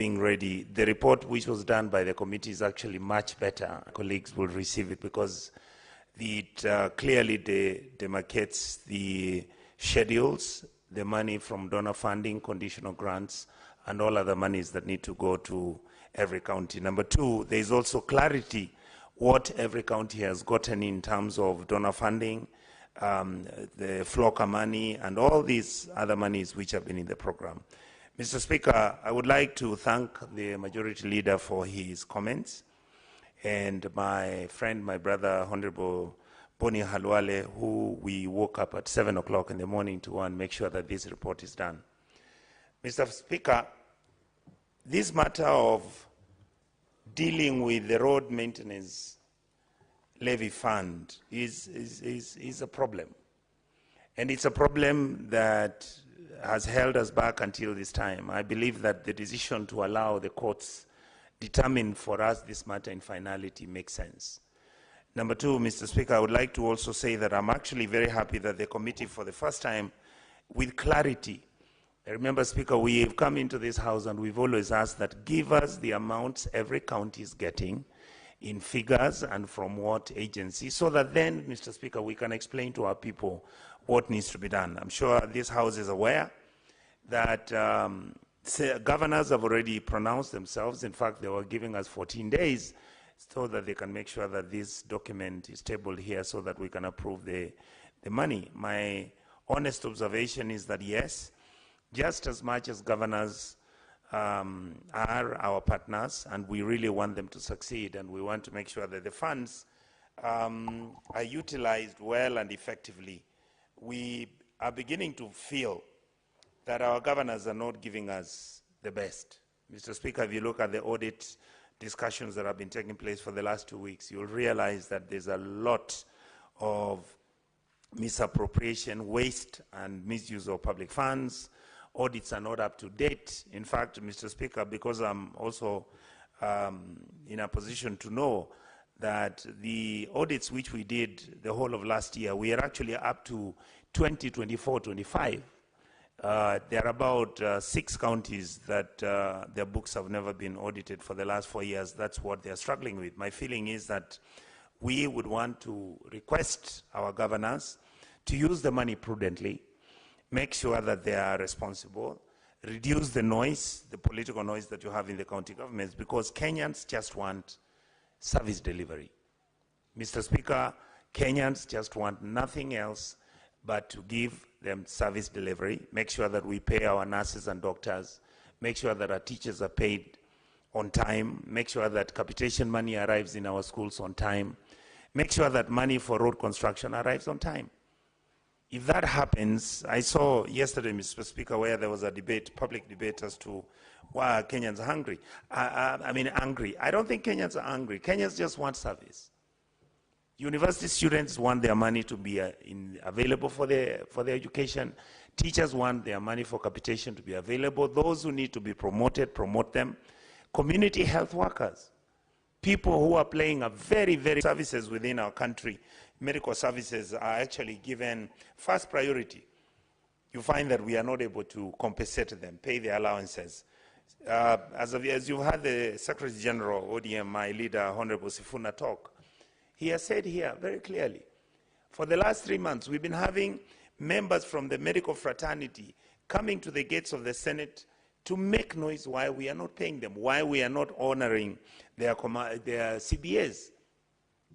being ready. The report which was done by the committee is actually much better. Colleagues will receive it because it clearly demarcates the schedules, the money from donor funding, conditional grants, and all other monies that need to go to every county. Number two, there is also clarity what every county has gotten in terms of donor funding, the FLOCA money, and all these other monies which have been in the program. Mr. Speaker, I would like to thank the Majority Leader for his comments, and my friend, my brother, Honorable Boni Halwale, who we woke up at 7 o'clock in the morning to make sure that this report is done. Mr. Speaker, this matter of dealing with the road maintenance levy fund is a problem. And it's a problem that has held us back until this time. I believe that the decision to allow the courts determine for us this matter in finality makes sense. Number two, Mr. Speaker, I would like to also say that I'm actually very happy that the committee, for the first time, with clarity, I remember, Speaker, we have come into this House and we've always asked that give us the amounts every county is getting in figures and from what agency, so that then, Mr. Speaker, we can explain to our people what needs to be done. I'm sure this House is aware that governors have already pronounced themselves. In fact, they were giving us 14 days so that they can make sure that this document is tabled here so that we can approve the money. My honest observation is that yes, just as much as governors are our partners, and we really want them to succeed, and we want to make sure that the funds are utilized well and effectively, we are beginning to feel that our governors are not giving us the best. Mr. Speaker, if you look at the audit discussions that have been taking place for the last 2 weeks, you'll realize that there's a lot of misappropriation, waste, and misuse of public funds. Audits are not up to date. In fact, Mr. Speaker, because I'm also in a position to know that the audits which we did the whole of last year, we are actually up to 2024-25. There are about 6 counties that their books have never been audited for the last 4 years. That's what they're struggling with. My feeling is that we would want to request our governors to use the money prudently, make sure that they are responsible, reduce the noise, the political noise that you have in the county governments, because Kenyans just want service delivery. Mr. Speaker, Kenyans just want nothing else but to give them service delivery, make sure that we pay our nurses and doctors, make sure that our teachers are paid on time, make sure that capitation money arrives in our schools on time, make sure that money for road construction arrives on time. If that happens, I saw yesterday, Mr. Speaker, where there was a debate, public debate as to why Kenyans are hungry. Angry. I don't think Kenyans are angry. Kenyans just want service. University students want their money to be available for their education. Teachers want their money for capitation to be available. Those who need to be promoted, promote them. Community health workers, people who are playing a very, very services within our country, medical services are actually given first priority. You find that we are not able to compensate them, pay their allowances. As you had the Secretary General, ODM, my leader, Honorable Sifuna, talk, he has said here very clearly, for the last 3 months, we've been having members from the medical fraternity coming to the gates of the Senate to make noise why we are not paying them, why we are not honoring their CBAs,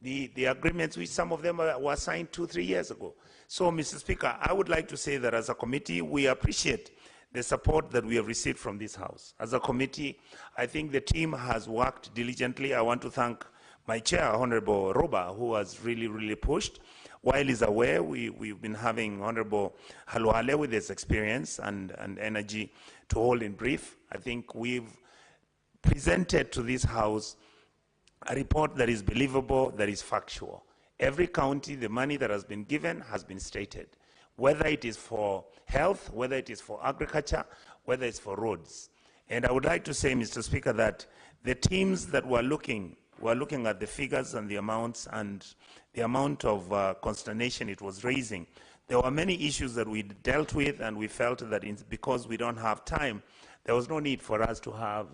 the agreements which some of them were signed 2-3 years ago. So, Mr. Speaker, I would like to say that as a committee, we appreciate the support that we have received from this House. As a committee, I think the team has worked diligently. I want to thank my chair, Honorable Roba, who has really, really pushed. While he's aware, we've been having Honorable Halwale with his experience and energy to hold in brief. I think we've presented to this House a report that is believable, that is factual. Every county, the money that has been given has been stated, whether it is for health, whether it is for agriculture, whether it's for roads. And I would like to say, Mr. Speaker, that the teams that were looking at the figures and the amounts and the amount of consternation it was raising. There were many issues that we dealt with, and we felt that because we don't have time, There was no need for us to have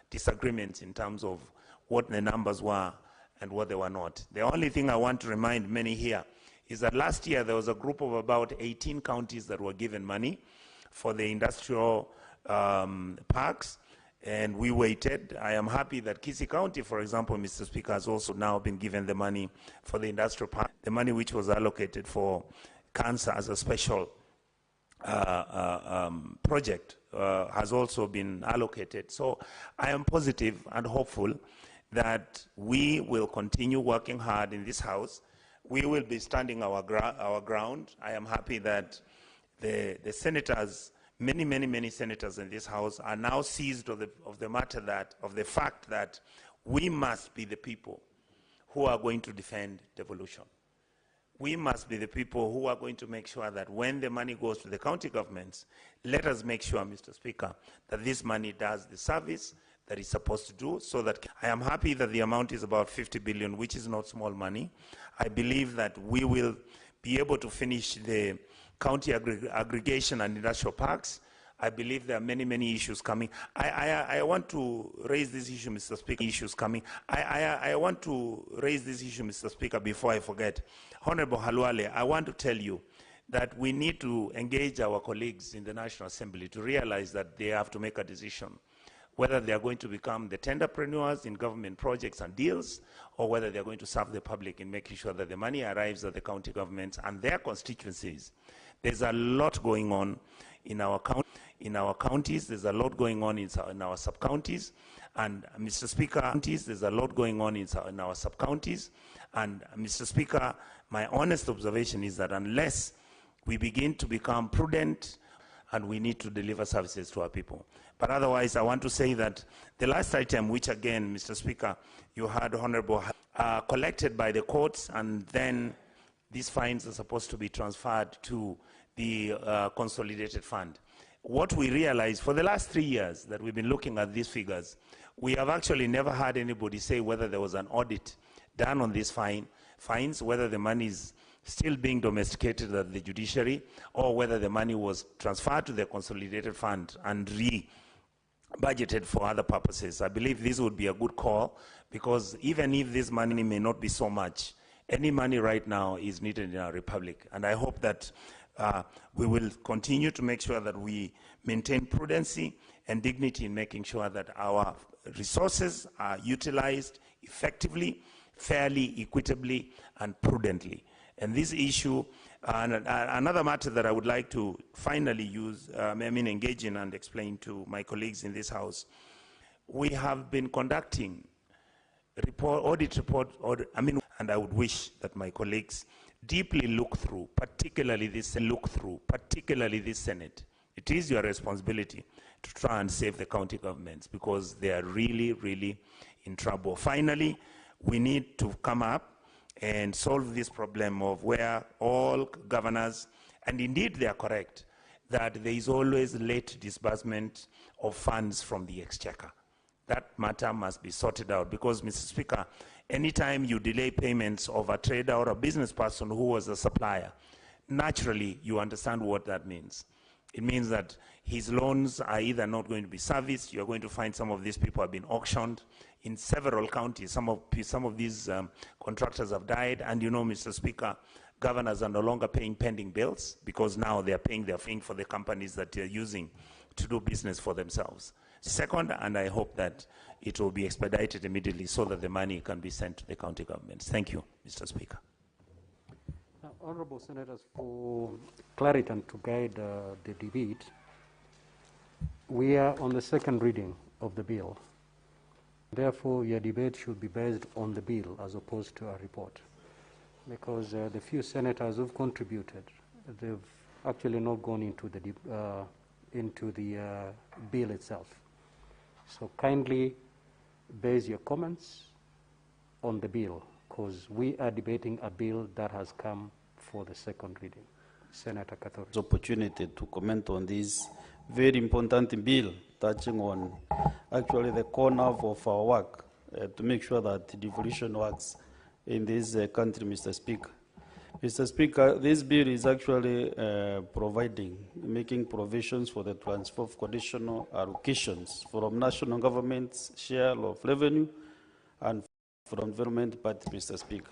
disagreements in terms of what the numbers were and what they were not. The only thing I want to remind many here is that last year there was a group of about 18 counties that were given money for the industrial parks, and we waited. I am happy that Kisii County, for example, Mr. Speaker, has also now been given the money for the industrial park, the money which was allocated for cancer as a special project has also been allocated. So I am positive and hopeful that we will continue working hard in this House. We will be standing our ground. I am happy that the senators, many senators in this House are now seized of the fact that we must be the people who are going to defend devolution. We must be the people who are going to make sure that when the money goes to the county governments, let us make sure, Mr. Speaker, that this money does the service that it's supposed to do. So that I am happy that the amount is about 50 billion, which is not small money. I believe that we will be able to finish the county aggregation and industrial parks. I believe there are many issues coming. I want to raise this issue, Mr. Speaker. Issues coming. I want to raise this issue, Mr. Speaker, before I forget. Honorable Halwale, I want to tell you that we need to engage our colleagues in the National Assembly to realize that they have to make a decision whether they are going to become the tenderpreneurs in government projects and deals, or whether they are going to serve the public in making sure that the money arrives at the county governments and their constituencies. There's a lot going on in our counties. There's a lot going on in our sub-counties. And Mr. Speaker, there's a lot going on in our sub-counties. And Mr. Speaker, my honest observation is that unless we begin to become prudent, and we need to deliver services to our people. But otherwise, I want to say that the last item, which again, Mr. Speaker, you had honorable, collected by the courts, and then these fines are supposed to be transferred to the consolidated fund. What we realized for the last 3 years that we've been looking at these figures, we have actually never had anybody say whether there was an audit done on these fines, whether the money is still being domesticated at the judiciary, or whether the money was transferred to the consolidated fund and budgeted for other purposes. I believe this would be a good call, because even if this money may not be so much, any money right now is needed in our republic. And I hope that we will continue to make sure that we maintain prudency and dignity in making sure that our resources are utilized effectively, fairly, equitably, and prudently. And this issue, another matter that I would like to finally engage in and explain to my colleagues in this House, we have been conducting and I would wish that my colleagues deeply look through, particularly this Senate. It is your responsibility to try and save the county governments, because they are really in trouble. Finally, we need to come up and solve this problem of where all governors, and indeed they are correct, that there is always late disbursement of funds from the exchequer. That matter must be sorted out, because, Mr. Speaker, anytime you delay payments of a trader or a business person who was a supplier, naturally you understand what that means. It means that his loans are either not going to be serviced. You're going to find some of these people have been auctioned in several counties. Some of these contractors have died, and you know, Mr. Speaker, governors are no longer paying pending bills, because now they're paying for the companies that they're using to do business for themselves. Second, and I hope that it will be expedited immediately so that the money can be sent to the county governments. Thank you, Mr. Speaker. Honorable Senators, for clarity and to guide the debate, we are on the second reading of the bill. Therefore, your debate should be based on the bill as opposed to a report, because the few senators who've contributed, they've actually not gone into the bill itself. So kindly base your comments on the bill, because we are debating a bill that has come for the second reading. Senator Kathori. Opportunity to comment on this very important bill touching on actually the core nerve of our work to make sure that devolution works in this country, Mr. Speaker. Mr. Speaker, this bill is actually making provisions for the transfer of conditional allocations from national government's share of revenue and from development part, Mr. Speaker.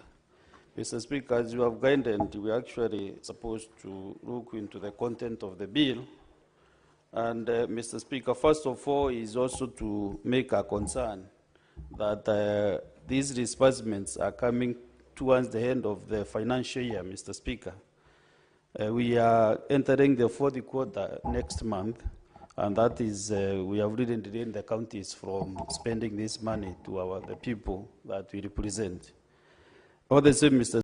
Mr. Speaker, as you have guided, we are actually supposed to look into the content of the bill. And Mr. Speaker, first of all, is also to make a concern that these disbursements are coming towards the end of the financial year, Mr. Speaker. We are entering the fourth quarter next month, and that is, we have really drained the counties from spending this money to the people that we represent. All the same, Mr.